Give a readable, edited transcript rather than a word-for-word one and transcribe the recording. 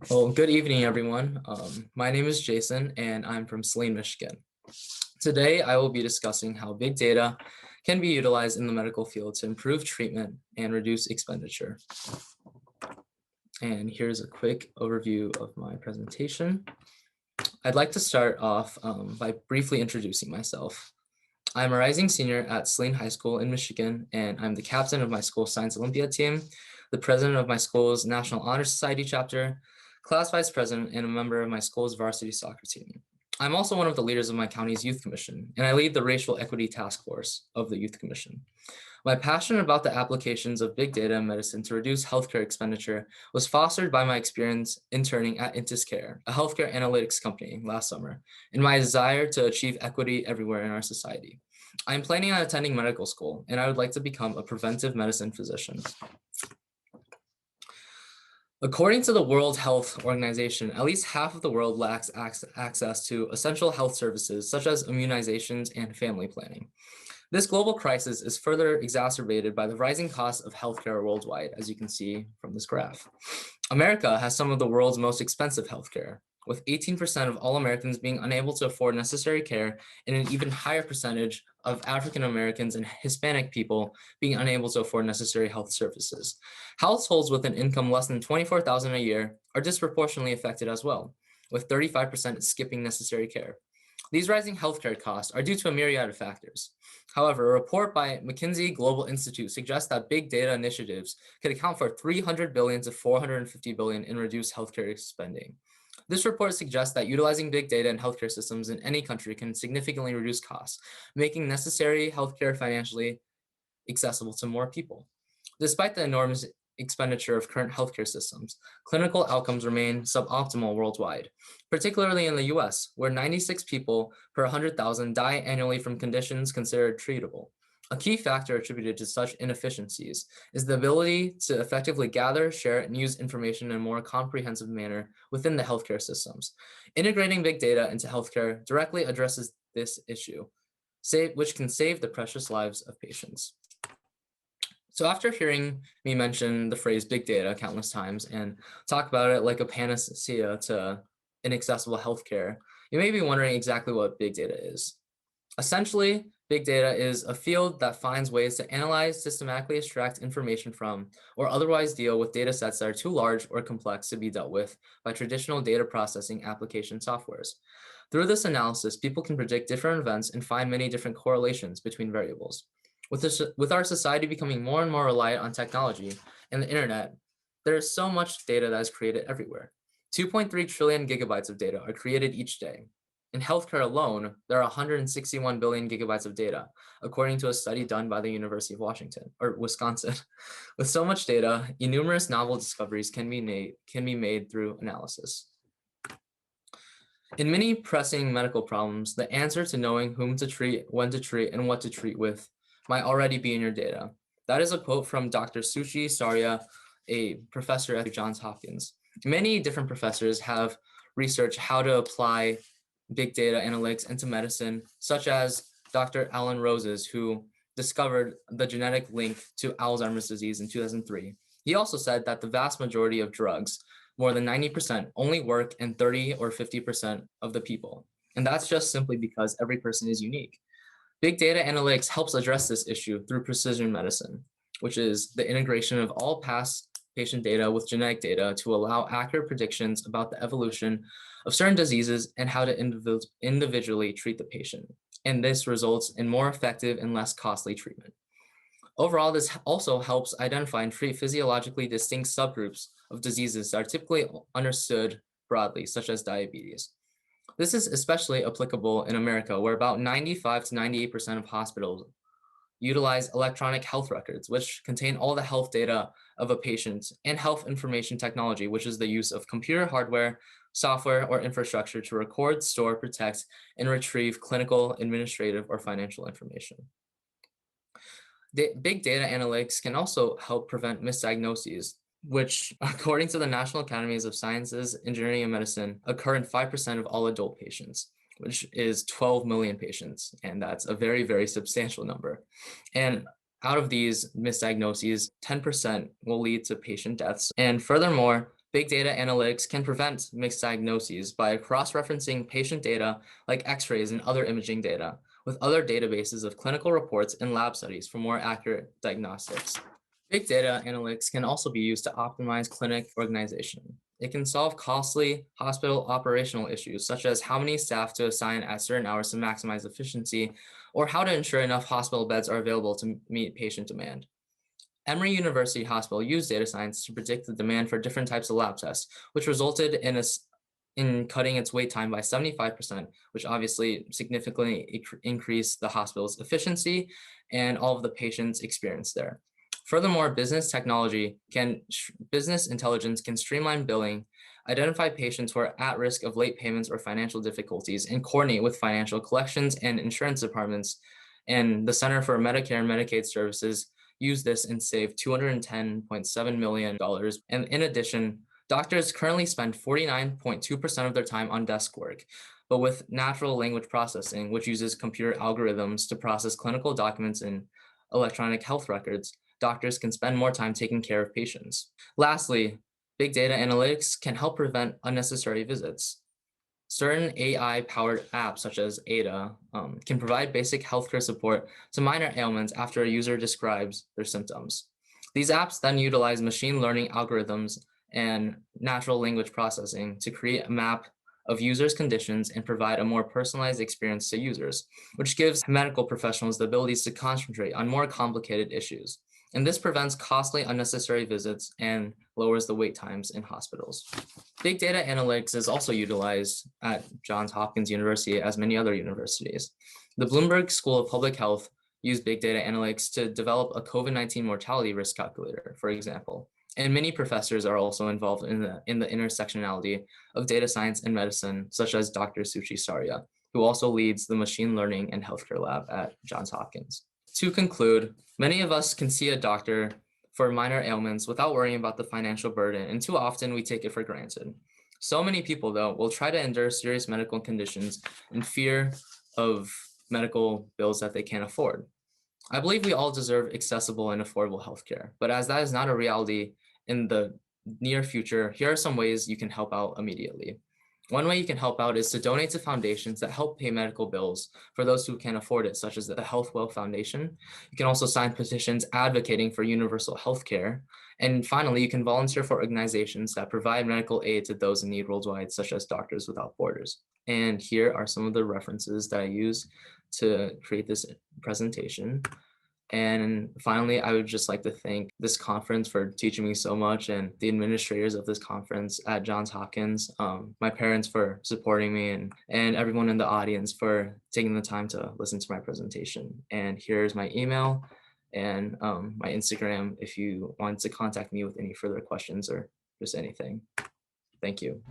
Well, good evening, everyone. My name is Jason, and I'm from Saline, Michigan. Today, I will be discussing how big data can be utilized in the medical field to improve treatment and reduce expenditure. And here's a quick overview of my presentation. I'd like to start off by briefly introducing myself. I'm a rising senior at Saline High School in Michigan, and I'm the captain of my school's Science Olympiad team, the president of my school's National Honor Society chapter, class vice president, and a member of my school's varsity soccer team. I'm also one of the leaders of my county's youth commission, and I lead the racial equity task force of the youth commission. My passion about the applications of big data in medicine to reduce healthcare expenditure was fostered by my experience interning at IntisCare, a healthcare analytics company, last summer, and my desire to achieve equity everywhere in our society. I'm planning on attending medical school, and I would like to become a preventive medicine physician. According to the World Health Organization, at least half of the world lacks access to essential health services such as immunizations and family planning. This global crisis is further exacerbated by the rising cost of healthcare worldwide, as you can see from this graph. America has some of the world's most expensive healthcare, with 18% of all Americans being unable to afford necessary care and an even higher percentage of African Americans and Hispanic people being unable to afford necessary health services. Households with an income less than $24,000 a year are disproportionately affected as well, with 35% skipping necessary care. These rising healthcare costs are due to a myriad of factors. However, a report by McKinsey Global Institute suggests that big data initiatives could account for $300 billion to $450 billion in reduced healthcare spending. This report suggests that utilizing big data in healthcare systems in any country can significantly reduce costs, making necessary healthcare financially accessible to more people. Despite the enormous expenditure of current healthcare systems, clinical outcomes remain suboptimal worldwide, particularly in the US, where 96 people per 100,000 die annually from conditions considered treatable. A key factor attributed to such inefficiencies is the ability to effectively gather, share, and use information in a more comprehensive manner within the healthcare systems. Integrating big data into healthcare directly addresses this issue, which can save the precious lives of patients. So after hearing me mention the phrase big data countless times and talk about it like a panacea to inaccessible healthcare, you may be wondering exactly what big data is. Essentially, big data is a field that finds ways to analyze, systematically extract information from, or otherwise deal with data sets that are too large or complex to be dealt with by traditional data processing application softwares. Through this analysis, people can predict different events and find many different correlations between variables. With our society becoming more and more reliant on technology and the internet, there is so much data that is created everywhere. 2.3 trillion gigabytes of data are created each day. In healthcare alone, there are 161 billion gigabytes of data, according to a study done by the University of Wisconsin. With so much data, numerous novel discoveries can be made through analysis. In many pressing medical problems, the answer to knowing whom to treat, when to treat, and what to treat with might already be in your data. That is a quote from Dr. Suchi Saria, a professor at Johns Hopkins. Many different professors have researched how to apply big data analytics into medicine, such as Dr. Alan Roses, who discovered the genetic link to Alzheimer's disease in 2003. He also said that the vast majority of drugs, more than 90%, only work in 30 or 50% of the people. And that's just simply because every person is unique. Big data analytics helps address this issue through precision medicine, which is the integration of all past patient data with genetic data to allow accurate predictions about the evolution of certain diseases and how to individually treat the patient. And this results in more effective and less costly treatment. Overall, this also helps identify and treat physiologically distinct subgroups of diseases that are typically understood broadly, such as diabetes. This is especially applicable in America, where about 95 to 98% of hospitals utilize electronic health records, which contain all the health data of a patient, and health information technology, which is the use of computer hardware, software, or infrastructure to record, store, protect, and retrieve clinical, administrative, or financial information. Big data analytics can also help prevent misdiagnoses, which, according to the National Academies of Sciences, Engineering, and Medicine, occur in 5% of all adult patients, which is 12 million patients, and that's a very, very substantial number. And out of these misdiagnoses, 10% will lead to patient deaths. And furthermore, Big data analytics can prevent mixed diagnoses by cross-referencing patient data like X-rays and other imaging data with other databases of clinical reports and lab studies for more accurate diagnostics. Big data analytics can also be used to optimize clinic organization. It can solve costly hospital operational issues, such as how many staff to assign at certain hours to maximize efficiency, or how to ensure enough hospital beds are available to meet patient demand. Emory University Hospital used data science to predict the demand for different types of lab tests, which resulted in cutting its wait time by 75%, which obviously significantly increased the hospital's efficiency and all of the patients' experience there. Furthermore, business intelligence can streamline billing, identify patients who are at risk of late payments or financial difficulties, and coordinate with financial collections and insurance departments. And the Center for Medicare and Medicaid Services used this and saved $210.7 million. And in addition, doctors currently spend 49.2% of their time on desk work, but with natural language processing, which uses computer algorithms to process clinical documents and electronic health records, doctors can spend more time taking care of patients. Lastly, big data analytics can help prevent unnecessary visits. Certain AI-powered apps, such as Ada, can provide basic healthcare support to minor ailments after a user describes their symptoms. These apps then utilize machine learning algorithms and natural language processing to create a map of users' conditions and provide a more personalized experience to users, which gives medical professionals the abilities to concentrate on more complicated issues. And this prevents costly, unnecessary visits and lowers the wait times in hospitals. Big data analytics is also utilized at Johns Hopkins University, as many other universities. The Bloomberg School of Public Health used big data analytics to develop a COVID-19 mortality risk calculator, for example. And many professors are also involved in the intersectionality of data science and medicine, such as Dr. Suchi Saria, who also leads the machine learning and healthcare lab at Johns Hopkins. To conclude, many of us can see a doctor for minor ailments without worrying about the financial burden, and too often we take it for granted. So many people, though, will try to endure serious medical conditions in fear of medical bills that they can't afford. I believe we all deserve accessible and affordable healthcare, but as that is not a reality in the near future, here are some ways you can help out immediately. One way you can help out is to donate to foundations that help pay medical bills for those who can afford it, such as the Health Well Foundation. You can also sign petitions advocating for universal health care. And finally, you can volunteer for organizations that provide medical aid to those in need worldwide, such as Doctors Without Borders. And here are some of the references that I use to create this presentation. And finally, I would just like to thank this conference for teaching me so much, and the administrators of this conference at Johns Hopkins, my parents for supporting me, and everyone in the audience for taking the time to listen to my presentation. And here's my email and my Instagram if you want to contact me with any further questions or just anything. Thank you.